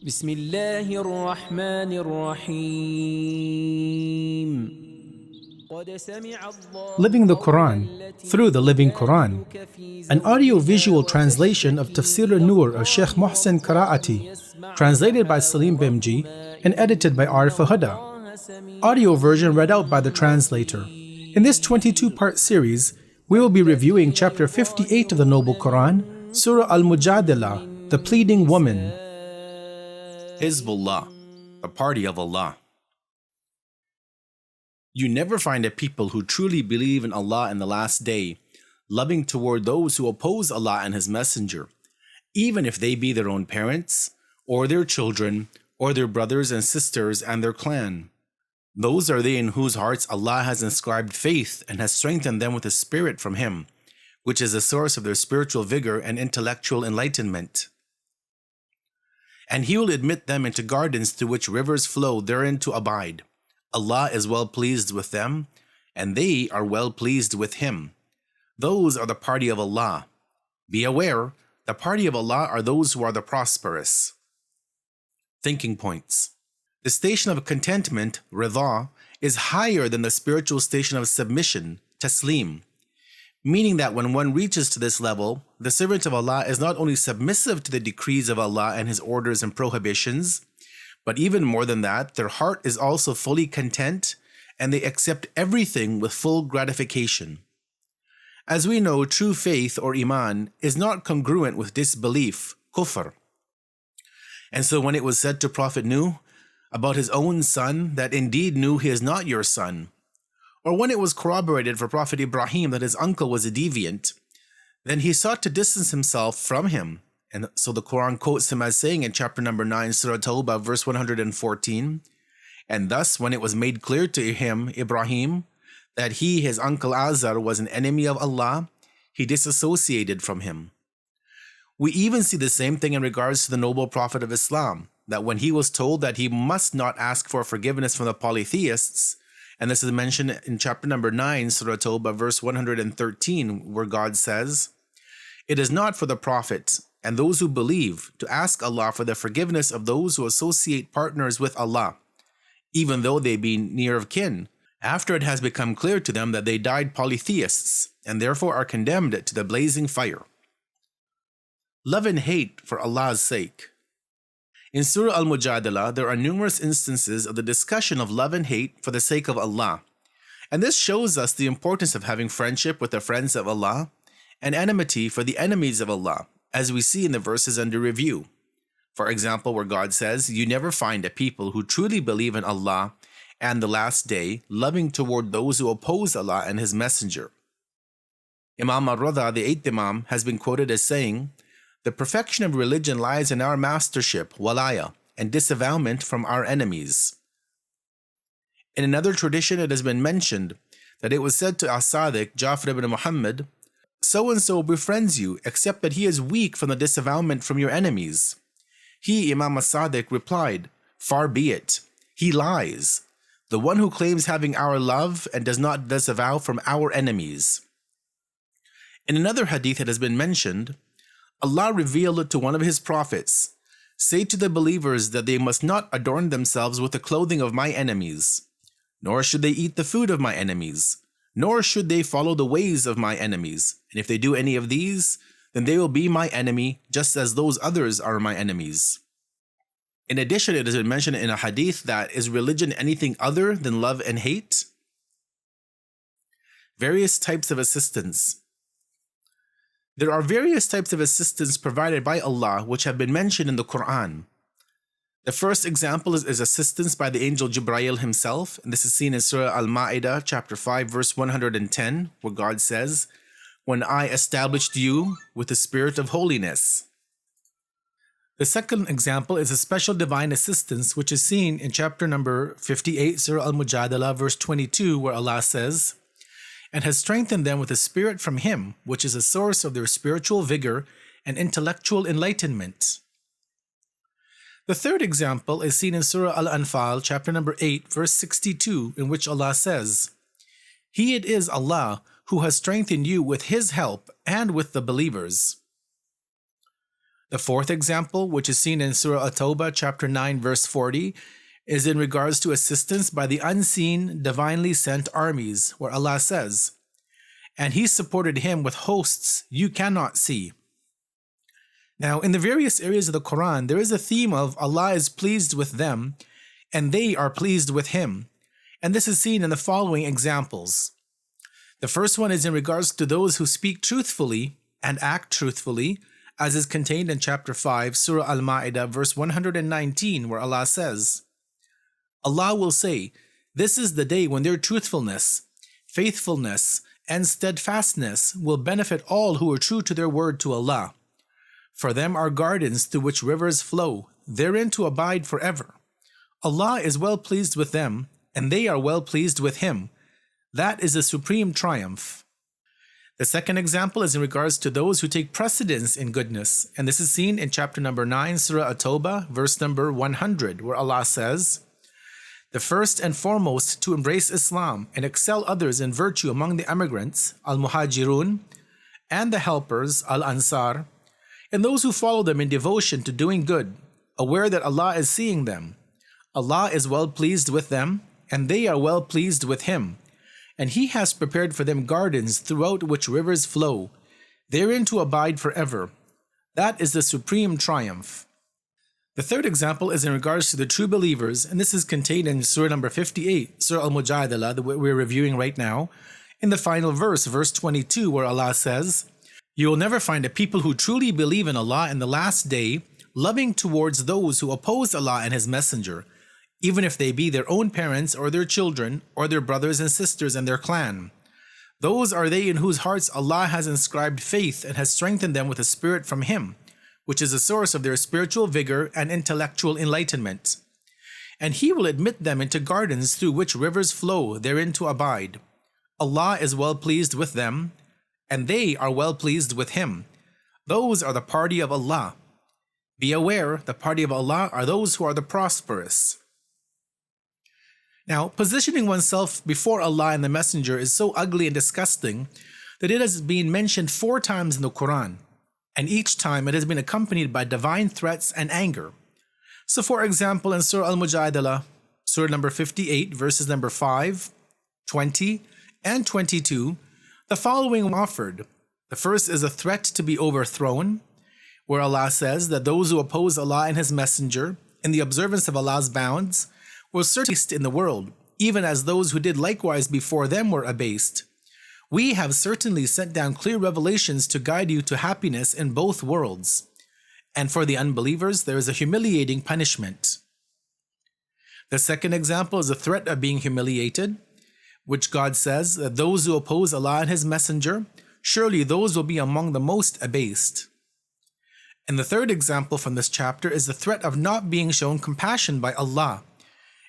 بسم الله الرحمن الرحيم Living the Quran through the Living Quran, an audio-visual translation of Tafseer al-Nur of Sheikh Mohsen Qaraati, translated by Salim Bimji and edited by Arif Huda. Audio version read out by the translator. In this 22-part series, we will be reviewing chapter 58 of the Noble Quran, Surah al-Mujadilah, the Pleading Woman. Hizbullah, the party of Allah. You never find a people who truly believe in Allah and the Last Day, loving toward those who oppose Allah and His Messenger, even if they be their own parents, or their children, or their brothers and sisters and their clan. Those are they in whose hearts Allah has inscribed faith and has strengthened them with a spirit from Him, which is the source of their spiritual vigor and intellectual enlightenment. And He will admit them into gardens through which rivers flow therein to abide. Allah is well pleased with them, and they are well pleased with Him. Those are the party of Allah. Be aware, the party of Allah are those who are the prosperous. Thinking points. The station of contentment, ridha, is higher than the spiritual station of submission, taslim, meaning that when one reaches to this level, the servant of Allah is not only submissive to the decrees of Allah and His orders and prohibitions, but even more than that, their heart is also fully content and they accept everything with full gratification. As we know, true faith or iman is not congruent with disbelief, kufr. And so when it was said to Prophet Nuh about his own son that indeed Nuh he is not your son, or when it was corroborated for Prophet Ibrahim that his uncle was a deviant, then he sought to distance himself from him. And so the Quran quotes him as saying in chapter number 9, Surah Tawbah, verse 114, and thus when it was made clear to him, Ibrahim, that he, his uncle Azar, was an enemy of Allah, he disassociated from him. We even see the same thing in regards to the noble Prophet of Islam, that when he was told that he must not ask for forgiveness from the polytheists, and this is mentioned in chapter number 9, Surah Tawbah, verse 113, where God says, "It is not for the Prophet and those who believe to ask Allah for the forgiveness of those who associate partners with Allah, even though they be near of kin, after it has become clear to them that they died polytheists and therefore are condemned to the blazing fire." Love and hate for Allah's sake. In Surah al-Mujadilah, there are numerous instances of the discussion of love and hate for the sake of Allah. And this shows us the importance of having friendship with the friends of Allah and enmity for the enemies of Allah, as we see in the verses under review. For example, where God says, "You never find a people who truly believe in Allah and the Last Day, loving toward those who oppose Allah and His Messenger." Imam al-Radha, the 8th Imam, has been quoted as saying, "The perfection of religion lies in our mastership, walaya, and disavowment from our enemies." In another tradition, it has been mentioned that it was said to as-Sadiq, Ja'far ibn Muhammad, "So-and-so befriends you, except that he is weak from the disavowment from your enemies." He, Imam as-Sadiq, replied, "Far be it. He lies. The one who claims having our love and does not disavow from our enemies." In another hadith it has been mentioned, Allah revealed it to one of His prophets, "Say to the believers that they must not adorn themselves with the clothing of my enemies, nor should they eat the food of my enemies, nor should they follow the ways of my enemies. And if they do any of these, then they will be my enemy, just as those others are my enemies." In addition, it has been mentioned in a hadith that, is religion anything other than love and hate? Various types of assistance. There are various types of assistance provided by Allah which have been mentioned in the Quran. The first example is assistance by the angel Jibreel himself, and this is seen in Surah Al-Ma'idah, chapter 5, verse 110, where God says, "When I established you with the spirit of holiness." The second example is a special divine assistance which is seen in chapter number 58, Surah Al-Mujadilah, verse 22, where Allah says, "And has strengthened them with a spirit from Him, which is a source of their spiritual vigor and intellectual enlightenment." The third example is seen in Surah Al-Anfal, chapter number 8, verse 62, in which Allah says, "He it is Allah who has strengthened you with His help and with the believers." The fourth example, which is seen in Surah At-Tawbah, chapter 9, verse 40, is in regards to assistance by the unseen, divinely sent armies, where Allah says, "And He supported him with hosts you cannot see." Now, in the various areas of the Quran, there is a theme of Allah is pleased with them, and they are pleased with Him. And this is seen in the following examples. The first one is in regards to those who speak truthfully and act truthfully, as is contained in chapter 5, Surah Al-Ma'idah, verse 119, where Allah says, Allah will say, "This is the day when their truthfulness, faithfulness, and steadfastness will benefit all who are true to their word to Allah. For them are gardens through which rivers flow, therein to abide forever. Allah is well pleased with them, and they are well pleased with Him. That is a supreme triumph." The second example is in regards to those who take precedence in goodness, and this is seen in chapter number 9, Surah At-Tawbah, verse number 100, where Allah says, "The first and foremost to embrace Islam and excel others in virtue among the emigrants, al-Muhajirun, and the helpers, al-Ansar, and those who follow them in devotion to doing good, aware that Allah is seeing them. Allah is well pleased with them, and they are well pleased with Him. And He has prepared for them gardens throughout which rivers flow, therein to abide forever. That is the supreme triumph." The third example is in regards to the true believers, and this is contained in Surah number 58, Surah al-Mujadilah, that we're reviewing right now, in the final verse, verse 22, where Allah says, "You will never find a people who truly believe in Allah and the last day, loving towards those who oppose Allah and His Messenger, even if they be their own parents or their children or their brothers and sisters and their clan. Those are they in whose hearts Allah has inscribed faith and has strengthened them with a spirit from Him, which is the source of their spiritual vigor and intellectual enlightenment. And He will admit them into gardens through which rivers flow, therein to abide. Allah is well pleased with them, and they are well pleased with Him. Those are the party of Allah. Be aware, the party of Allah are those who are the prosperous." Now, positioning oneself before Allah and the Messenger is so ugly and disgusting that it has been mentioned 4 times in the Quran, and each time it has been accompanied by divine threats and anger. So for example, in Surah Al-Mujadilah, Surah number 58, verses number 5, 20, and 22, the following offered. The first is a threat to be overthrown, where Allah says that those who oppose Allah and His Messenger in the observance of Allah's bounds were certainly in the world, even as those who did likewise before them were abased. We have certainly sent down clear revelations to guide you to happiness in both worlds. And for the unbelievers, there is a humiliating punishment. The second example is a threat of being humiliated, which God says that those who oppose Allah and His Messenger, surely those will be among the most abased. And the third example from this chapter is the threat of not being shown compassion by Allah.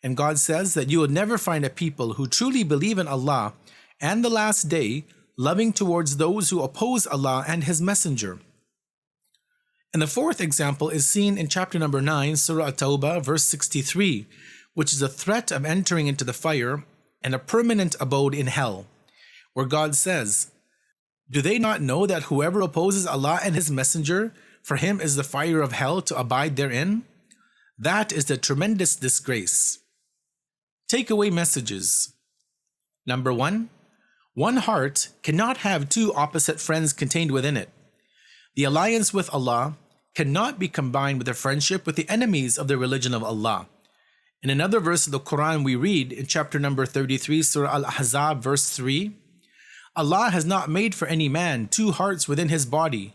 And God says that you will never find a people who truly believe in Allah and the last day, loving towards those who oppose Allah and His Messenger. And the fourth example is seen in chapter number 9, Surah At-Tawbah, verse 63, which is a threat of entering into the fire and a permanent abode in hell, where God says, "Do they not know that whoever opposes Allah and His Messenger, for him is the fire of hell to abide therein? That is the tremendous disgrace." Takeaway messages. Number 1. One heart cannot have 2 opposite friends contained within it. The alliance with Allah cannot be combined with a friendship with the enemies of the religion of Allah. In another verse of the Quran we read in chapter number 33, Surah Al-Ahzab, verse 3, "Allah has not made for any man 2 hearts within his body,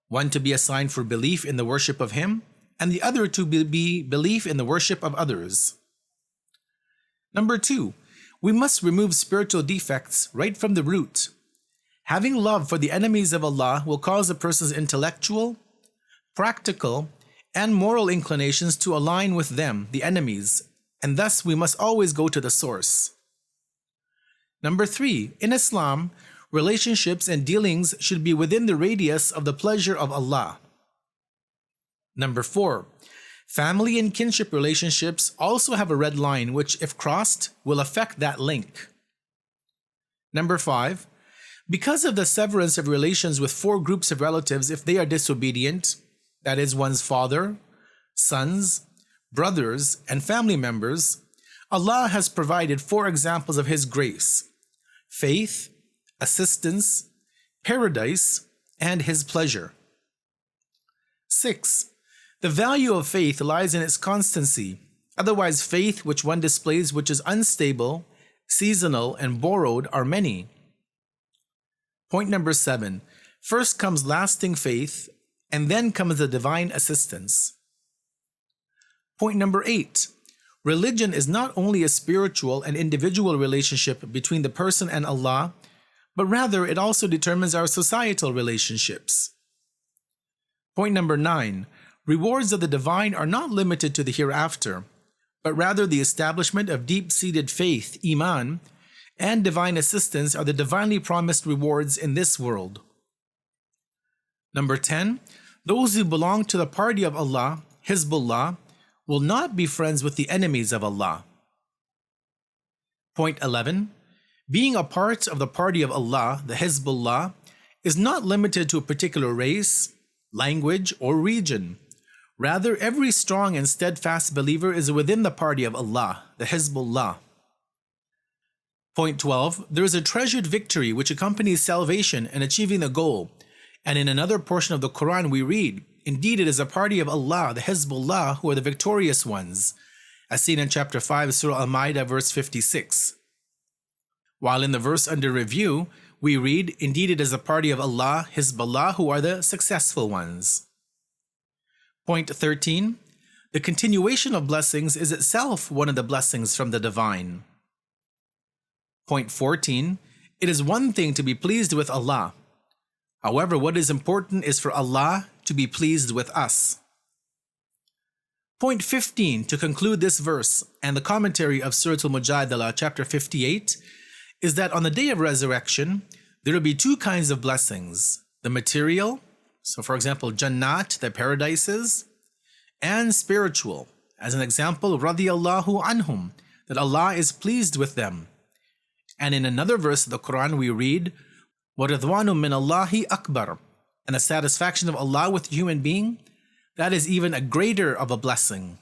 one to be assigned for belief in the worship of Him, and the other to be belief in the worship of others." Number 2, we must remove spiritual defects right from the root. Having love for the enemies of Allah will cause a person's intellectual, practical, and moral inclinations to align with them, the enemies, and thus we must always go to the source. Number 3, in Islam, relationships and dealings should be within the radius of the pleasure of Allah. Number 4, family and kinship relationships also have a red line which, if crossed, will affect that link. Number 5, because of the severance of relations with 4 groups of relatives if they are disobedient, that is, one's father, sons, brothers, and family members, Allah has provided 4 examples of His grace: faith, assistance, paradise, and His pleasure. 6. The value of faith lies in its constancy. Otherwise, faith which one displays which is unstable, seasonal, and borrowed are many. Point number 7. First comes lasting faith, and then comes the divine assistance. Point number 8. Religion is not only a spiritual and individual relationship between the person and Allah, but rather it also determines our societal relationships. Point number 9. Rewards of the divine are not limited to the hereafter, but rather the establishment of deep-seated faith, iman, and divine assistance are the divinely promised rewards in this world. Number 10. Those who belong to the party of Allah, Hizbullah, will not be friends with the enemies of Allah. Point 11. Being a part of the party of Allah, the Hezbollah, is not limited to a particular race, language, or region. Rather, every strong and steadfast believer is within the party of Allah, the Hezbollah. Point 12. There is a treasured victory which accompanies salvation and achieving the goal. And in another portion of the Quran we read, "Indeed it is a party of Allah, the Hezbollah, who are the victorious ones," as seen in chapter 5, Surah Al-Ma'idah, verse 56. While in the verse under review, we read, "Indeed it is a party of Allah, Hizbullah, who are the successful ones." Point 13. The continuation of blessings is itself one of the blessings from the divine. Point 14. It is one thing to be pleased with Allah. However, what is important is for Allah to be pleased with us. Point 15, to conclude this verse and the commentary of Surah al-Mujadilah, chapter 58, is that on the day of resurrection, there will be 2 kinds of blessings: the material, so for example, Jannat, the paradises, and spiritual, as an example, radiyallahu anhum, that Allah is pleased with them. And in another verse of the Quran we read, وَرِضْوَانٌ مِّنَ اللَّهِ أَكْبَرُ, and the satisfaction of Allah with the human being, that is even a greater of a blessing.